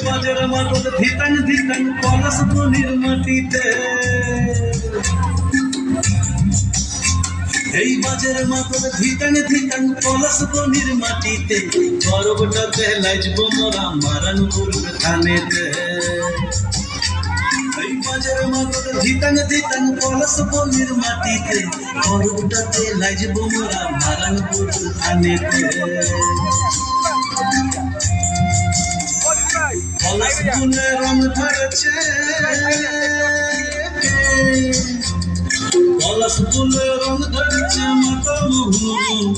বাজের মাদল ধিতাং ধিতাং পলাশ বনির মাটিতে, এই বাজের মাদল ধিতাং ধিতাং পলাশ বনির মাটিতে, পরবটাতে লাজব মোরা মারানপুর থানেতে। এই বাজের মাদল ধিতাং ধিতাং পলাশ বনির মাটিতে, পরবটাতে লাজব মোরা মারানপুর থানেতে। পলাশ ফুলে রং ধরেছে, পলাশ ফুলে রং ধরেছে মাতা মোহন।